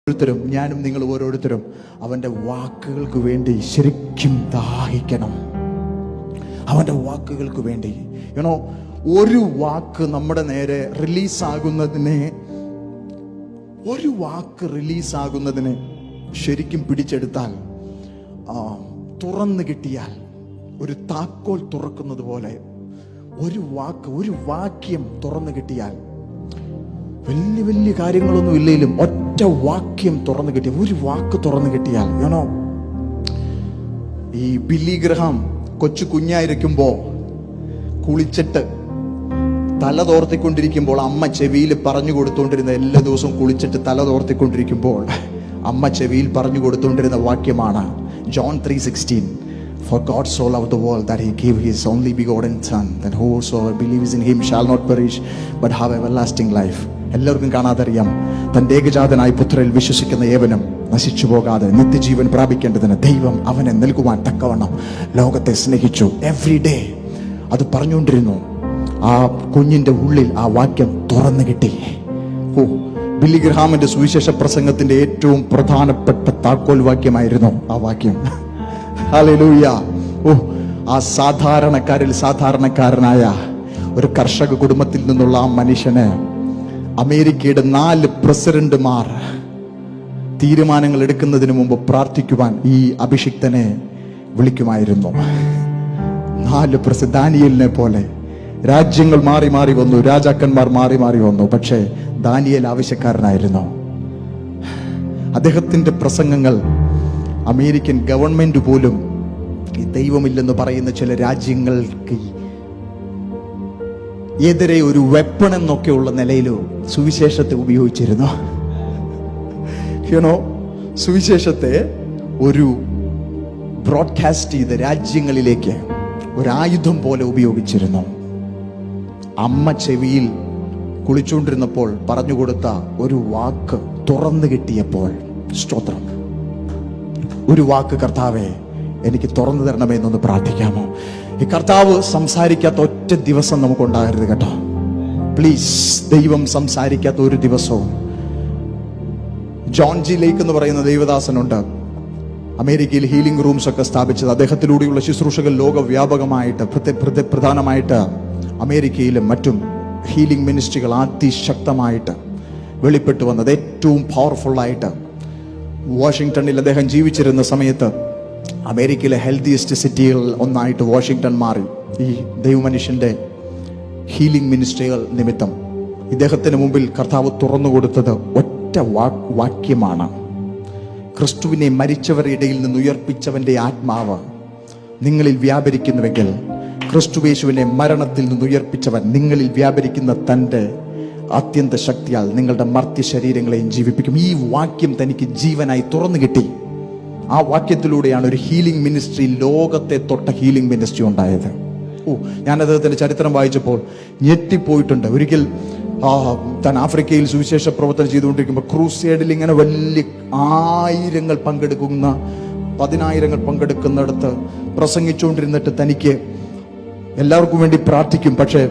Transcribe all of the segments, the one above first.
ഓരോരുത്തരും, ഞാനും നിങ്ങൾ ഓരോരുത്തരും അവൻ്റെ വാക്കുകൾക്ക് വേണ്ടി ശരിക്കും ദാഹിക്കണം. അവൻ്റെ വാക്കുകൾക്ക് വേണ്ടി ഒരു വാക്ക് നമ്മുടെ നേരെ റിലീസാകുന്നതിന് ശരിക്കും പിടിച്ചെടുത്താൽ, തുറന്നു കിട്ടിയാൽ, ഒരു താക്കോൽ തുറക്കുന്നത് പോലെ ഒരു വാക്യം തുറന്നു കിട്ടിയാൽ, വലിയ വലിയ കാര്യങ്ങളൊന്നും ഇല്ലെങ്കിലും ഒറ്റ വാക്യം തുറന്നു കിട്ടിയ, ഒരു വാക്ക് തുറന്നു കിട്ടിയാൽ, ഈ ബില്ലി ഗ്രഹാം കൊച്ചു കുഞ്ഞായിരിക്കുമ്പോ കുളിച്ചിട്ട് തല തോർത്തിക്കൊണ്ടിരിക്കുമ്പോൾ അമ്മ ചെവിയിൽ പറഞ്ഞു കൊടുത്തുകൊണ്ടിരുന്ന, എല്ലാ ദിവസവും കുളിച്ചിട്ട് തല തോർത്തിക്കൊണ്ടിരിക്കുമ്പോൾ അമ്മ ചെവിയിൽ പറഞ്ഞു കൊടുത്തുകൊണ്ടിരുന്ന വാക്യമാണ് John 3:16. For God so loved the world that he gave his only begotten son, that whosoever believes in him shall not perish but have everlasting life. എല്ലാവർക്കും കാണാതറിയാം, തന്റെ ഏകജാതനായ പുത്രനിൽ വിശ്വസിക്കുന്ന ഏവനും നശിച്ചു പോകാതെ നിത്യജീവൻ പ്രാപിക്കേണ്ടതിന് ദൈവം അവനെ നൽകുവാൻ തക്കവണ്ണം ലോകത്തെ സ്നേഹിച്ചു. എവ്രി ഡേ അത് പറഞ്ഞുകൊണ്ടിരുന്നു. ആ കുഞ്ഞിന്റെ ഉള്ളിൽ ആ വാക്യം തുറന്നു കിട്ടി. ബില്ലി ഗ്രഹാമിന്റെ സുവിശേഷ പ്രസംഗത്തിന്റെ ഏറ്റവും പ്രധാനപ്പെട്ട താക്കോൽ വാക്യമായിരുന്നു ആ വാക്യം. ഹല്ലേലൂയ. ആ സാധാരണക്കാരിൽ സാധാരണക്കാരനായ ഒരു കർഷക കുടുംബത്തിൽ നിന്നുള്ള ആ മനുഷ്യന് അമേരിക്കയുടെ 4 പ്രസിഡന്റുമാർ തീരുമാനങ്ങൾ എടുക്കുന്നതിന് മുമ്പ് പ്രാർത്ഥിക്കുവാൻ ഈ അഭിഷിക്തനെ വിളിക്കുമായിരുന്നു. 4 ദാനിയേലിനെ പോലെ രാജ്യങ്ങൾ മാറി മാറി വന്നു, രാജാക്കന്മാർ മാറി മാറി വന്നു, പക്ഷേ ദാനിയേൽ ആവശ്യക്കാരനായിരുന്നു. അദ്ദേഹത്തിന്റെ പ്രസംഗങ്ങൾ അമേരിക്കൻ ഗവൺമെന്റ് പോലും ഈ ദൈവമില്ലെന്ന് പറയുന്ന ചില രാജ്യങ്ങൾക്ക് എതിരെ ഒരു വെപ്പൺ എന്നൊക്കെയുള്ള നിലയിൽ സുവിശേഷത്തെ ഉപയോഗിച്ചിരുന്നു. സുവിശേഷത്തെ ഒരു ബ്രോഡ്കാസ്റ്റ് ചെയ്ത് രാജ്യങ്ങളിലേക്ക് ഒരു ആയുധം പോലെ ഉപയോഗിച്ചിരുന്നു. അമ്മ ചെവിയിൽ കുളിച്ചുകൊണ്ടിരുന്നപ്പോൾ പറഞ്ഞുകൊടുത്ത ഒരു വാക്ക് തുറന്നു കിട്ടിയപ്പോൾ, സ്തോത്രം, ഒരു വാക്ക്, കർത്താവേ എനിക്ക് തുറന്നു തരണമേ എന്നൊന്ന് പ്രാർത്ഥിക്കാമോ? ഈ കർത്താവ് സംസാരിക്കാത്ത ഒറ്റ ദിവസം നമുക്കുണ്ടാകരുത് കേട്ടോ, പ്ലീസ്. ദൈവം സംസാരിക്കാത്ത ഒരു ദിവസവും. ജോൺ ജി ലേക്ക് എന്ന് പറയുന്ന ദൈവദാസനുണ്ട്, അമേരിക്കയിൽ ഹീലിംഗ് റൂംസ് ഒക്കെ സ്ഥാപിച്ചത്. അദ്ദേഹത്തിലൂടെയുള്ള ശുശ്രൂഷകൾ ലോകവ്യാപകമായിട്ട്, പ്രധാനമായിട്ട് അമേരിക്കയിലും മറ്റും ഹീലിംഗ് മിനിസ്ട്രികൾ അതിശക്തമായിട്ട് വെളിപ്പെട്ടു വന്നത്. ഏറ്റവും പവർഫുള്ളായിട്ട് വാഷിങ്ടണിൽ അദ്ദേഹം ജീവിച്ചിരുന്ന സമയത്ത് അമേരിക്കയിലെ ഹെൽത്തിയസ്റ്റ് സിറ്റികൾ ഒന്നായിട്ട് വാഷിങ്ടൺ മാറി. ഈ ദൈവമനുഷ്യന്റെ ഹീലിംഗ് മിനിസ്ട്രികൾ നിമിത്തം ഇദ്ദേഹത്തിന് മുമ്പിൽ കർത്താവ് തുറന്നു കൊടുത്തത് ഒറ്റ വാക്യമാണ്. ക്രിസ്തുവിനെ മരിച്ചവരുടെ ഇടയിൽ നിന്ന് ഉയർപ്പിച്ചവന്റെ ആത്മാവ് നിങ്ങളിൽ വ്യാപരിക്കുന്നുവെങ്കിൽ, ക്രിസ്തുവേശുവിനെ മരണത്തിൽ നിന്ന് ഉയർപ്പിച്ചവൻ നിങ്ങളിൽ വ്യാപരിക്കുന്ന തൻ്റെ അത്യന്ത ശക്തിയാൽ നിങ്ങളുടെ മർത്യ ശരീരങ്ങളെയും ജീവിപ്പിക്കും. ഈ വാക്യം തനിക്ക് ജീവനായി തുറന്നു കിട്ടി. ആ വാക്യത്തിലൂടെയാണ് ഒരു ഹീലിംഗ് മിനിസ്ട്രി, ലോകത്തെ തൊട്ട ഹീലിംഗ് മിനിസ്ട്രി ഉണ്ടായത്. ഞാൻ അദ്ദേഹത്തിന്റെ ചരിത്രം വായിച്ചപ്പോൾ ഞെട്ടിപ്പോയിട്ടുണ്ട്. ഒരിക്കൽ താൻ ആഫ്രിക്കയിൽ സുവിശേഷ പ്രവർത്തനം ചെയ്തുകൊണ്ടിരിക്കുമ്പോൾ ക്രൂസേഡിൽ ഇങ്ങനെ വലിയ 1000 പങ്കെടുക്കുന്ന 10,000 പങ്കെടുക്കുന്നിടത്ത് പ്രസംഗിച്ചുകൊണ്ടിരുന്നിട്ട് തനിക്ക് എല്ലാവർക്കും വേണ്ടി പ്രാർത്ഥിക്കും. പക്ഷേ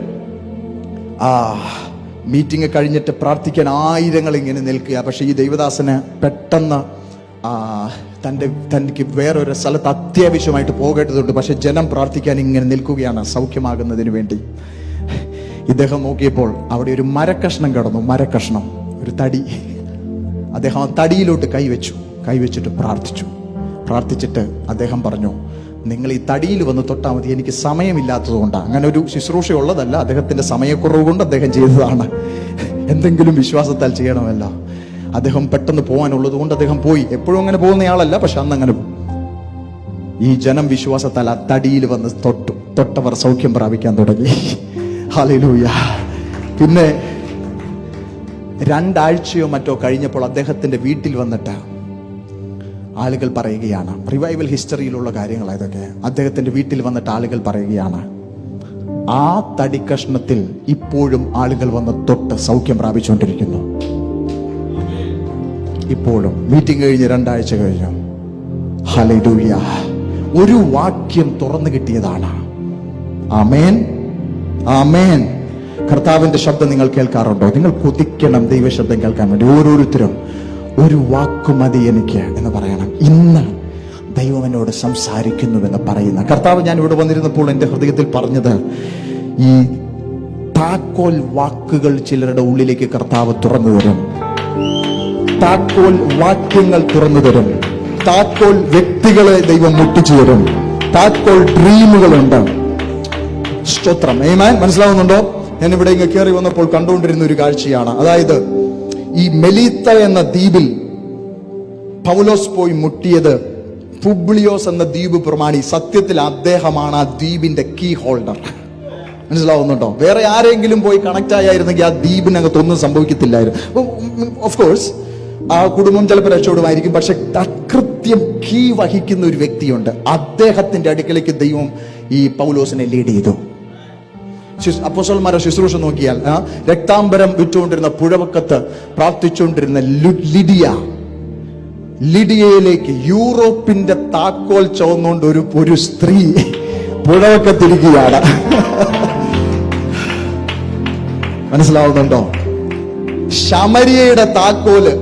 മീറ്റിംഗ് കഴിഞ്ഞിട്ട് പ്രാർത്ഥിക്കാൻ 1000 ഇങ്ങനെ നിൽക്കുക. പക്ഷെ ഈ ദൈവദാസന് പെട്ടെന്ന് തനിക്ക് വേറൊരു സ്ഥലത്ത് അത്യാവശ്യമായിട്ട് പോകേണ്ടതുണ്ട്. പക്ഷെ ജനം പ്രാർത്ഥിക്കാൻ ഇങ്ങനെ നിൽക്കുകയാണ് സൗഖ്യമാകുന്നതിന് വേണ്ടി. ഇദ്ദേഹം നോക്കിയപ്പോൾ അവിടെ ഒരു മരക്കഷ്ണം കിടന്നു, മരക്കഷ്ണം, ഒരു തടി. അദ്ദേഹം ആ തടിയിലോട്ട് കൈവച്ചിട്ട് പ്രാർത്ഥിച്ചിട്ട് അദ്ദേഹം പറഞ്ഞു, നിങ്ങൾ ഈ തടിയിൽ വന്ന് തൊട്ടാൽ മതി, എനിക്ക് സമയമില്ലാത്തത് കൊണ്ടാണ്. അങ്ങനെ ഒരു ശുശ്രൂഷ ഉള്ളതല്ല, അദ്ദേഹത്തിന്റെ സമയക്കുറവ് കൊണ്ട് അദ്ദേഹം ചെയ്തതാണ്. എന്തെങ്കിലും വിശ്വാസത്താൽ ചെയ്യണമല്ലോ. അദ്ദേഹം പെട്ടെന്ന് പോകാനുള്ളത് കൊണ്ട് അദ്ദേഹം പോയി. എപ്പോഴും അങ്ങനെ പോകുന്നയാളല്ല, പക്ഷെ അന്ന് അങ്ങനെ. ഈ ജനം വിശ്വാസത്താൽ ആ തടിയിൽ വന്ന് തൊട്ടവർ സൗഖ്യം പ്രാപിക്കാൻ തുടങ്ങി. ഹല്ലേലൂയ. പിന്നെ 2 ആഴ്ചയോ മറ്റോ കഴിഞ്ഞപ്പോൾ അദ്ദേഹത്തിന്റെ വീട്ടിൽ വന്നിട്ട് ആളുകൾ പറയുകയാണ്, റിവൈവൽ ഹിസ്റ്ററിയിലുള്ള കാര്യങ്ങൾ ഇതൊക്കെ. അദ്ദേഹത്തിന്റെ വീട്ടിൽ വന്നിട്ട് ആളുകൾ പറയുകയാണ്, ആ തടിക്കഷ്ണത്തിൽ ഇപ്പോഴും ആളുകൾ വന്ന് തൊട്ട് സൗഖ്യം പ്രാപിച്ചുകൊണ്ടിരിക്കുന്നു. ഇപ്പോഴും. മീറ്റിംഗ് കഴിഞ്ഞ് 2 ആഴ്ച കഴിഞ്ഞു. ഹല്ലേലൂയ. ഒരു വാക്യം തുറന്നു കിട്ടിയതാണ്. ആമേൻ, ആമേൻ. കർത്താവിന്റെ ശബ്ദം നിങ്ങൾ കേൾക്കാറുണ്ടോ? നിങ്ങൾ കൊതിക്കണം ദൈവശബ്ദം കേൾക്കാൻ വേണ്ടി. ഓരോരുത്തരും ഒരു വാക്ക് മതി എനിക്ക് എന്ന് പറയണം. ഇന്ന് ദൈവം എന്നോട് സംസാരിക്കുന്നുവെന്ന് പറയുന്ന കർത്താവ്, ഞാൻ ഇവിടെ വന്നിരുന്നപ്പോൾ എൻ്റെ ഹൃദയത്തിൽ പറഞ്ഞത്, ഈ താക്കോൽ വാക്കുകൾ ചിലരുടെ ഉള്ളിലേക്ക് കർത്താവ് തുറന്നു തരും. താക്കോൽ വാക്യങ്ങൾ തുറന്നു തരും. താക്കോൽ വ്യക്തികളെ ദൈവം മുട്ടിച്ചു തരും. താക്കോൽ ഡ്രീമുകളുണ്ട്. സ്തോത്രം. ആമേൻ. മനസ്സിലാവുന്നുണ്ടോ? ഞാൻ ഇവിടെ ഇങ്ങ് കയറി വന്നപ്പോൾ കണ്ടുകൊണ്ടിരുന്ന ഒരു കാഴ്ചയാണ്. അതായത് ഈ മെലീത്ത എന്ന ദ്വീപിൽ പൗലോസ് പോയി മുട്ടിയത് പുബ്ലിയോസ് എന്ന ദ്വീപ് പ്രമാണി. സത്യത്തിൽ അദ്ദേഹമാണ് ആ ദ്വീപിന്റെ കീ ഹോൾഡർ. മനസ്സിലാവുന്നുണ്ടോ? വേറെ ആരെങ്കിലും പോയി കണക്ട് ആയിരുന്നെങ്കിൽ ആ ദ്വീപിനകത്ത് ഒന്നും സംഭവിക്കത്തില്ലായിരുന്നു. ഓഫ് കോഴ്സ് ആ കുടുംബം ചിലപ്പോൾ രക്ഷപ്പെടുമായിരിക്കും. പക്ഷെ കൃത്യം കീ വഹിക്കുന്ന ഒരു വ്യക്തിയുണ്ട്. അദ്ദേഹത്തിന്റെ അടുക്കലേക്ക് ദൈവം ഈ പൗലോസിനെ ലീഡ് ചെയ്തു. അപ്പോസ്തലന്മാരുടെ ശുശ്രൂഷ നോക്കിയാൽ രക്താംബരം വിറ്റുകൊണ്ടിരുന്ന പുഴവക്കത്ത് പ്രാർത്ഥിച്ചുകൊണ്ടിരുന്ന ലിഡിയയിലേക്ക് യൂറോപ്പിന്റെ താക്കോൽ ചുവന്നുകൊണ്ട് ഒരു സ്ത്രീ പുഴവക്കത്തിരിക്കുകയാണ്. മനസ്സിലാവുന്നുണ്ടോ? ശമരിയയുടെ താക്കോല്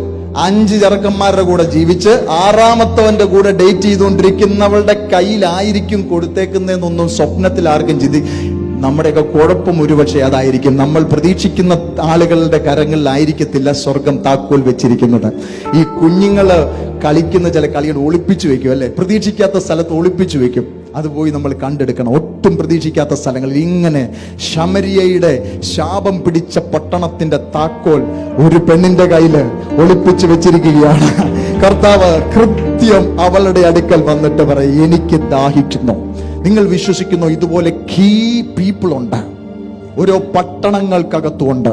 5 ചെറുക്കന്മാരുടെ കൂടെ ജീവിച്ച് 6ാമത്തവന്റെ കൂടെ ഡേറ്റ് ചെയ്തുകൊണ്ടിരിക്കുന്നവളുടെ കയ്യിലായിരിക്കും കൊടുത്തേക്കുന്നതെന്നൊന്നും സ്വപ്നത്തിൽ ആർക്കും നമ്മുടെയൊക്കെ കുഴപ്പം ഒരുപക്ഷെ അതായിരിക്കും. നമ്മൾ പ്രതീക്ഷിക്കുന്ന ആളുകളുടെ കരങ്ങളിലായിരിക്കത്തില്ല സ്വർഗം താക്കോൽ വെച്ചിരിക്കുന്നത്. ഈ കുഞ്ഞുങ്ങള് കളിക്കുന്ന ചില കളികൾ ഒളിപ്പിച്ചു വെക്കും, അല്ലെ? പ്രതീക്ഷിക്കാത്ത സ്ഥലത്ത് ഒളിപ്പിച്ചു വെക്കും. അത് പോയി നമ്മൾ കണ്ടെടുക്കണം. ഒട്ടും പ്രതീക്ഷിക്കാത്ത സ്ഥലങ്ങളിൽ ഇങ്ങനെ ശമരിയയുടെ ശാപം പിടിച്ച പട്ടണത്തിന്റെ താക്കോൽ ഒരു പെണ്ണിന്റെ കയ്യിൽ ഒളിപ്പിച്ചു വെച്ചിരിക്കുകയാണ്. കർത്താവ് കൃത്യം അവളുടെ അടുക്കൽ വന്നിട്ട് പറയും, എനിക്ക് ദാഹിക്കുന്നു. നിങ്ങൾ വിശ്വസിക്കുന്നു ഇതുപോലെ കീ പീപ്പിൾ ഉണ്ട് ഓരോ പട്ടണങ്ങൾക്കകത്തുണ്ട്,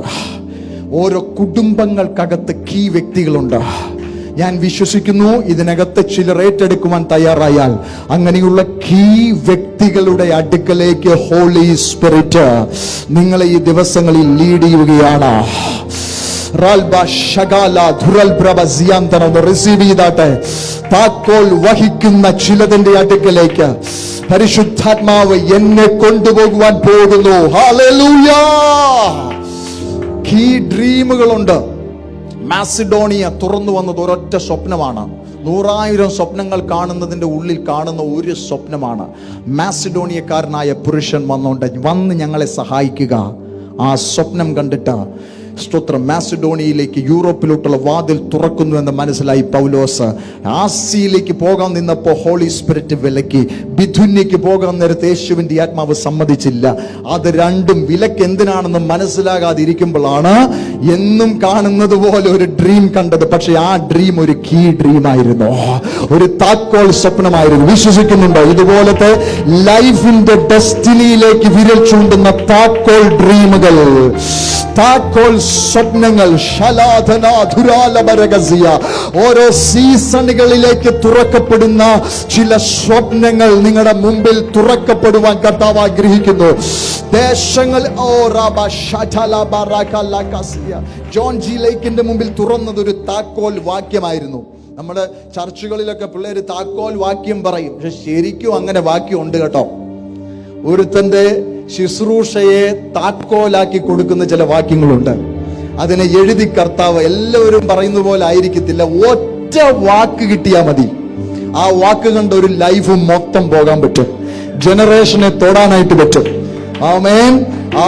ഓരോ കുടുംബങ്ങൾക്കകത്ത് കീ വ്യക്തികളുണ്ട്. ഞാൻ വിശ്വസിക്കുന്നു ഇതിനകത്ത് ചിലർ ഏറ്റെടുക്കുവാൻ തയ്യാറായാൽ അങ്ങനെയുള്ള കീ വ്യക്തികളുടെ അടുക്കലേക്ക് ഹോളി സ്പിരിറ്റ് നിങ്ങളെ ഈ ദിവസങ്ങളിൽ ലീഡ് ചെയ്യുകയാണ്. റിസീവ് ചെയ്താട്ടെ. താക്കോൽ വഹിക്കുന്ന ചിലതിന്റെ അടുക്കലേക്ക് പരിശുദ്ധാത്മാവ് എന്നെ കൊണ്ടുപോകുവാൻ പോകുന്നു. ഹല്ലേലൂയ. കീ ഡ്രീമുകളുണ്ട്. മാസിഡോണിയ തുറന്നു വന്നത് ഒരൊറ്റ സ്വപ്നമാണ്. 100,000 സ്വപ്നങ്ങൾ കാണുന്നതിന്റെ ഉള്ളിൽ കാണുന്ന ഒരു സ്വപ്നമാണ്. മാസിഡോണിയക്കാരനായ പുരുഷൻ വന്ന് ഞങ്ങളെ സഹായിക്കുക. ആ സ്വപ്നം കണ്ടിട്ട് സ്തോത്രം മാസിഡോണിയയിലേക്ക് യൂറോപ്പിലോട്ടുള്ള വാതിൽ തുറക്കുന്നു എന്ന് മനസ്സിലായി പൗലോസ്. ആസിയയിലേക്ക് പോകാൻ നിന്നപ്പോൾ ഹോളി സ്പിരിറ്റ് വിലക്കി. ബിഥുന്യക്ക് പോകാൻ നേരത്തെ യേശുവിന്റെ ആത്മാവ് സമ്മതിച്ചില്ല. അത് രണ്ടും വിലക്ക് എന്തിനാണെന്ന് മനസ്സിലാകാതിരിക്കുമ്പോഴാണ് എന്നും കാണുന്നത് പോലെ ഒരു ഡ്രീം കണ്ടത്. പക്ഷെ ആ ഡ്രീം ഒരു കീ ഡ്രീം ആയിരുന്നു, ഒരു താക്കോൽ സ്വപ്നമായിരുന്നു. വിശ്വസിക്കുന്നുണ്ടോ? ഇതുപോലത്തെ ലൈഫിന്റെ ഡെസ്റ്റിനിയിലേക്ക് വിരൽ ചൂണ്ടുന്ന താക്കോൽ ഡ്രീമുകൾ, താക്കോൽ സ്വപ്നങ്ങൾ, ഓരോ സീസണുകളിലേക്ക് തുറക്കപ്പെടുന്ന ചില സ്വപ്നങ്ങൾ നിങ്ങളുടെ മുമ്പിൽ തുറക്കപ്പെടുവാൻ കർത്താവ് ആഗ്രഹിക്കുന്നു. ദേശങ്ങൾ ജോൺ ജി ലേക്കിന്റെ മുമ്പിൽ തുറന്നത് ഒരു താക്കോൽ വാക്യമായിരുന്നു. നമ്മുടെ ചർച്ചുകളിലൊക്കെ പിള്ളേര് താക്കോൽ വാക്യം പറയും. പക്ഷെ ശരിക്കും അങ്ങനെ വാക്യം ഉണ്ട് കേട്ടോ. ഒരുത്തന്റെ ശുശ്രൂഷയെ താക്കോലാക്കി കൊടുക്കുന്ന ചില വാക്യങ്ങളുണ്ട്. അതിനെ എഴുതി കർത്താവ് എല്ലാവരും പറയുന്ന പോലെ ആയിരിക്കത്തില്ല. ഒറ്റ വാക്ക് കിട്ടിയാൽ മതി. ആ വാക്ക് കണ്ട ഒരു ലൈഫ് മൊത്തം പോകാൻ പറ്റും, ജനറേഷനെ തൊടാനായിട്ട് പറ്റും. ആമേൻ,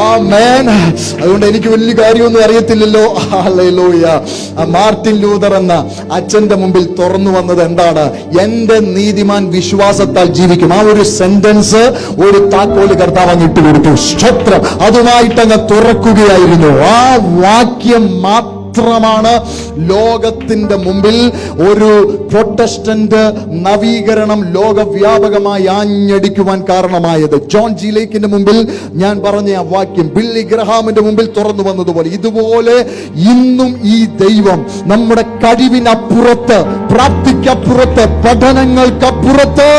ആമേൻ. അതുകൊണ്ട് എനിക്ക് വലിയ കാര്യമൊന്നും അറിയത്തില്ലല്ലോ. ഹല്ലേലൂയ. മാർട്ടിൻ ലൂതർ എന്ന അച്ഛന്റെ മുമ്പിൽ തുറന്നു വന്നത് എന്താണ്? എന്റെ നീതിമാൻ വിശ്വാസത്താൽ ജീവിക്കും. ആ ഒരു സെന്റൻസ് ഒരു താക്കോല് കർത്താവ് അങ്ങ് ഇട്ടുകൊടുത്തു. സ്തോത്രം. അതുമായിട്ടങ്ങ് തുറക്കുകയായിരുന്നു. ആ വാക്യം മാത്രമാണ് ലോകത്തിന്റെ മുമ്പിൽ ഒരു പ്രൊട്ടസ്റ്റന്റ് നവീകരണം ലോകവ്യാപകമായി ആഞ്ഞടിക്കുവാൻ കാരണമായത്. ജോൺ ജി ലേക്കിന്റെ മുമ്പിൽ ഞാൻ പറഞ്ഞ ആ വാക്യം ബില്ലി ഗ്രഹാമിന്റെ മുമ്പിൽ തുറന്നു വന്നതുപോലെ ഇതുപോലെ ഇന്നും ഈ ദൈവം നമ്മുടെ കഴിവിനപ്പുറത്ത്, പ്രാപ്തിക്കപ്പുറത്ത്, പഠനങ്ങൾക്കപ്പുറത്ത്,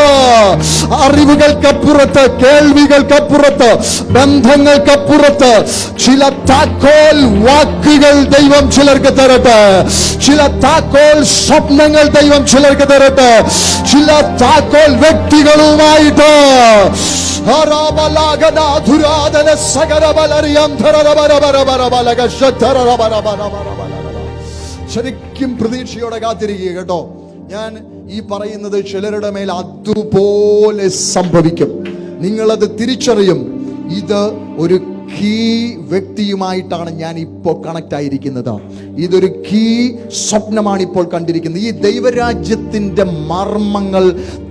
അറിവുകൾക്കപ്പുറത്ത്, കേൾവികൾക്കപ്പുറത്ത്, ബന്ധങ്ങൾക്കപ്പുറത്ത് ചില താക്കോൽ വാക്കുകൾ ദൈവം ചിലർക്ക് തരട്ടെ. ചില താക്കോൽ സ്വപ്നങ്ങൾ ദൈവം ചിലർക്ക് തരട്ടെ. ചില താക്കോൽ വ്യക്തികളുമായിട്ട് ശരിക്കും പ്രതീക്ഷയോടെ കാത്തിരിക്കുക കേട്ടോ. ഞാൻ ഈ പറയുന്നത് ചിലരുടെ മേൽ അതുപോലെ സംഭവിക്കും. നിങ്ങളത് തിരിച്ചറിയും. ഇത് ഒരു കീ വ്യക്തിയുമായിട്ടാണ് ഞാൻ ഇപ്പോൾ കണക്ട് ആയിരിക്കുന്നത്. ഇതൊരു കീ സ്വപ്നമാണ് ഇപ്പോൾ കണ്ടിരിക്കുന്നത്. ഈ ദൈവരാജ്യത്തിന്റെ മർമ്മങ്ങൾ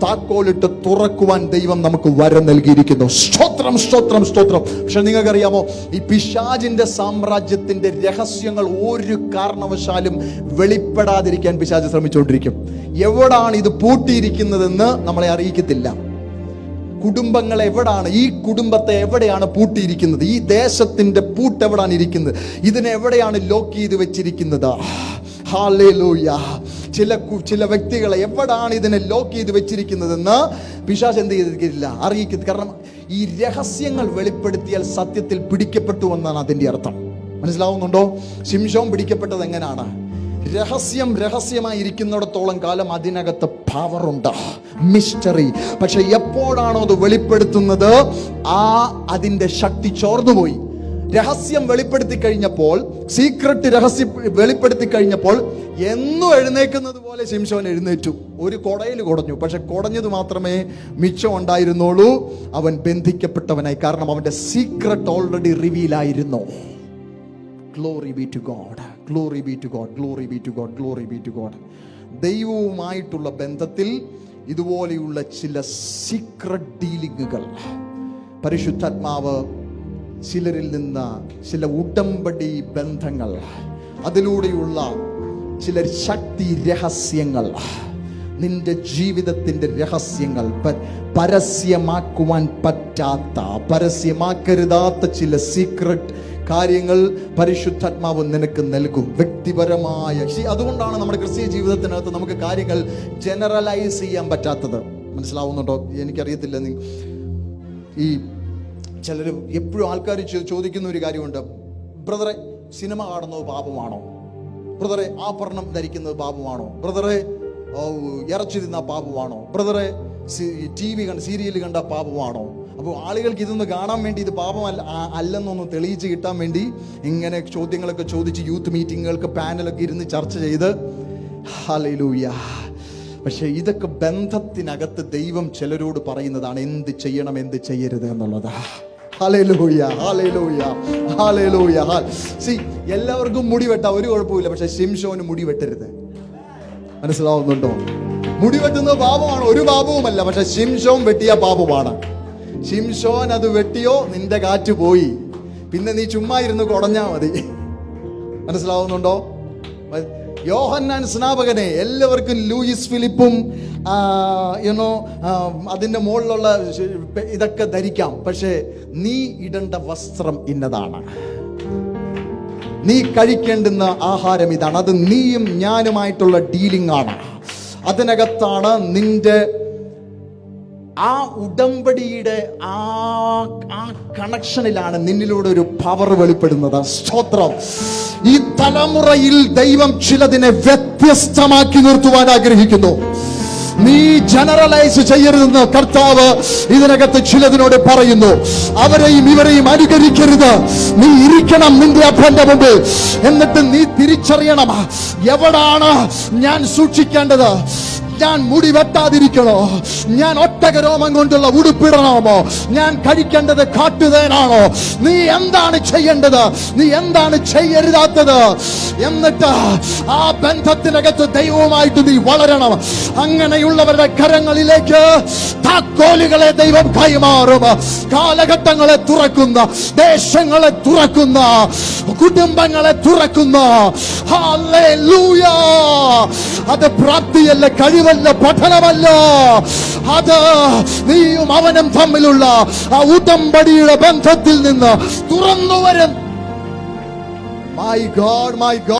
താക്കോലിട്ട് തുറക്കുവാൻ ദൈവം നമുക്ക് വരം നൽകിയിരിക്കുന്നു. സ്തോത്രം, സ്തോത്രം, സ്തോത്രം. പക്ഷെ നിങ്ങൾക്കറിയാമോ, ഈ പിശാചിന്റെ സാമ്രാജ്യത്തിന്റെ രഹസ്യങ്ങൾ ഒരു കാരണവശാലും വെളിപ്പെടാതിരിക്കാൻ പിശാച് ശ്രമിച്ചുകൊണ്ടിരിക്കും. എവിടാണ് ഇത് പൂട്ടിയിരിക്കുന്നതെന്ന് നമ്മളെ അറിയിക്കത്തില്ല. കുടുംബങ്ങൾ എവിടാണ്, ഈ കുടുംബത്തെ എവിടെയാണ് പൂട്ടിയിരിക്കുന്നത്, ഈ ദേശത്തിന്റെ പൂട്ട് എവിടാണ് ഇരിക്കുന്നത്, ഇതിനെ എവിടെയാണ് ലോക്ക് ചെയ്ത് വെച്ചിരിക്കുന്നത്. ഹല്ലേലൂയ. ചില വ്യക്തികളെ എവിടാണ് ഇതിനെ ലോക്ക് ചെയ്ത് വെച്ചിരിക്കുന്നതെന്ന് പിശാച് എന്ത് ചെയ്തിരിക്കില്ല, അറിയിക്കുന്നത്. കാരണം ഈ രഹസ്യങ്ങൾ വെളിപ്പെടുത്തിയാൽ സത്യത്തിൽ പിടിക്കപ്പെട്ടു എന്നാണ് അതിന്റെ അർത്ഥം. മനസ്സിലാവുന്നുണ്ടോ? ശിംശോൻ പിടിക്കപ്പെട്ടത് എങ്ങനെയാണ്? രഹസ്യമായി ഇരിക്കുന്നിടത്തോളം കാലം അതിനകത്ത് പവറുണ്ട്, മിസ്റ്ററി. പക്ഷെ എപ്പോഴാണോ അത് വെളിപ്പെടുത്തുന്നത്, അതിന്റെ ശക്തി ചോർന്നുപോയി. രഹസ്യം വെളിപ്പെടുത്തി കഴിഞ്ഞപ്പോൾ, സീക്രട്ട് രഹസ്യം വെളിപ്പെടുത്തി കഴിഞ്ഞപ്പോൾ എന്നും എഴുന്നേക്കുന്നത് പോലെ ശിംശോൻ എഴുന്നേറ്റു. ഒരു കൊടയിൽ കുടഞ്ഞു, പക്ഷെ കുടഞ്ഞത് മാത്രമേ മിച്ചം ഉണ്ടായിരുന്നുള്ളൂ. അവൻ ബന്ധിക്കപ്പെട്ടവനായി. കാരണം അവന്റെ സീക്രട്ട് ഓൾറെഡി റിവീൽ ആയിരുന്നു. Glory be to God, glory be to God, glory be to God, glory be to God. ദൈവവുമായിട്ടുള്ള ബന്ധത്തിൽ ഇതുപോലെയുള്ള ചില സീക്രട്ട് ഡീലിങ്ങുകൾ പരിശുദ്ധാത്മാവ് ചിലരിൽ നിന്ന്, ചില ഉടമ്പടി ബന്ധങ്ങൾ, അതിലൂടെയുള്ള ചില ശക്തി രഹസ്യങ്ങൾ, നിന്റെ ജീവിതത്തിന്റെ രഹസ്യങ്ങൾ, പരസ്യമാക്കുവാൻ പറ്റാത്ത, പരസ്യമാക്കരുതാത്ത ചില സീക്രട്ട് കാര്യങ്ങൾ പരിശുദ്ധാത്മാവ് നിനക്ക് നൽകും. വ്യക്തിപരമായ. അതുകൊണ്ടാണ് നമ്മുടെ ക്രിസ്തീയ ജീവിതത്തിനകത്ത് നമുക്ക് കാര്യങ്ങൾ ജനറലൈസ് ചെയ്യാൻ പറ്റാത്തത്. മനസ്സിലാവുന്നുണ്ടോ? എനിക്കറിയത്തില്ല. ഈ ചിലർ എപ്പോഴും ആൾക്കാർ ചോദിക്കുന്ന ഒരു കാര്യമുണ്ട്, ബ്രദറെ സിനിമ കാണുന്നത് പാപമാണോ? ബ്രദറെ ആഭരണം ധരിക്കുന്നത് പാപമാണോ? ബ്രദറെ ഇറച്ചി തിന്ന പാപമാണോ? ബ്രദറെ TV കണ്ട സീരിയൽ കണ്ട പാപമാണോ? അപ്പോൾ ആളുകൾക്ക് ഇതൊന്ന് കാണാൻ വേണ്ടി ഇത് പാപമല്ല അല്ലെന്നൊന്ന് തെളിയിച്ച് കിട്ടാൻ വേണ്ടി ഇങ്ങനെ ചോദ്യങ്ങളൊക്കെ ചോദിച്ച് യൂത്ത് മീറ്റിങ്ങുകൾക്ക് പാനലൊക്കെ ഇരുന്ന് ചർച്ച ചെയ്ത്, ഹല്ലേലൂയ. പക്ഷെ ഇതൊക്കെ ബന്ധത്തിനകത്ത് ദൈവം ചിലരോട് പറയുന്നതാണ് എന്ത് ചെയ്യണം, എന്ത് ചെയ്യരുത് എന്നുള്ളത്. Hallelujah, hallelujah, hallelujah. സീ, എല്ലാവർക്കും മുടി വെട്ടാം, ഒരു കുഴപ്പമില്ല. പക്ഷെ ശിംശോന് മുടി വെട്ടരുത്. മനസ്സിലാവുന്നുണ്ടോ? മുടി വെട്ടുന്നത് പാപമാണ്, ഒരു പാപവുമല്ല. പക്ഷെ ശിംശോൻ വെട്ടിയ പാപമാണ്. ശിംശോൻ അത് വെട്ടിയോ, നിന്റെ കാറ്റ് പോയി. പിന്നെ നീ ചുമ്മാ ഇരുന്ന് കുടഞ്ഞാ മതി. മനസ്സിലാവുന്നുണ്ടോ? യോഹന്നാൻ സ്നാപകനെ എല്ലാവർക്കും ലൂയിസ് ഫിലിപ്പും അതിന്റെ മുകളിലുള്ള ഇതൊക്കെ ധരിക്കാം. പക്ഷേ നീ ഇടേണ്ട വസ്ത്രം ഇന്നതാണ്, നീ കഴിക്കേണ്ടുന്ന ആഹാരം ഇതാണ്. അത് നീയും ഞാനുമായിട്ടുള്ള ഡീലിംഗ് ആണ്. അതിനകത്താണ് നിന്റെ ആ ഉടമ്പടിയുടെ ആ കണക്ഷനിലാണ് നിന്നിലൂടെ ഒരു പവർ വെളിപ്പെടുന്നത്. സ്തോത്രം. ഈ തലമുറയിൽ ദൈവം ചിലതിനെ വ്യത്യസ്തമാക്കി നിർത്തുവാൻ ആഗ്രഹിക്കുന്നു. നീ ജനറലൈസ് ചെയ്യരുതെന്ന് കർത്താവ് ഇതിനകത്ത് ചിലതിനോട് പറയുന്നു. അവരെയും ഇവരെയും അനുകരിക്കരുത്. നീ ഇരിക്കണം നിന്റെ അപ്പന്റെ മുമ്പിൽ. എന്നിട്ട് നീ തിരിച്ചറിയണം, എവിടാണ് ഞാൻ സൂക്ഷിക്കേണ്ടത്. ഞാൻ മുടി വെട്ടാതിരിക്കണോ? ഞാൻ ഒട്ടകരോമം കൊണ്ടുള്ള ഉടുപ്പിടണമോ? ഞാൻ കഴിക്കേണ്ടത് കാട്ടുതേനാണോ? നീ എന്താണ് ചെയ്യേണ്ടത്? നീ എന്താണ് ചെയ്യരുതാത്തത്? എന്നിട്ട് ആ ബന്ധത്തിനകത്ത് ദൈവവുമായിട്ട് നീ വളരണം. അങ്ങനെയുള്ളവരുടെ കരങ്ങളിലേക്ക് താക്കോലുകളെ ദൈവം കൈമാറും. കാലഘട്ടങ്ങളെ തുറക്കുന്ന, ദേശങ്ങളെ തുറക്കുന്ന, കുടുംബങ്ങളെ തുറക്കുന്ന. ഹല്ലേലൂയ. അത് പ്രാപ്തിയല്ല, കഴിവല്ല, പഠനമല്ല. അത് നീയും അവനും തമ്മിലുള്ള ആ ഉടമ്പടിയുടെ ബന്ധത്തിൽ നിന്ന് തുറന്നു വരും. My God, my God.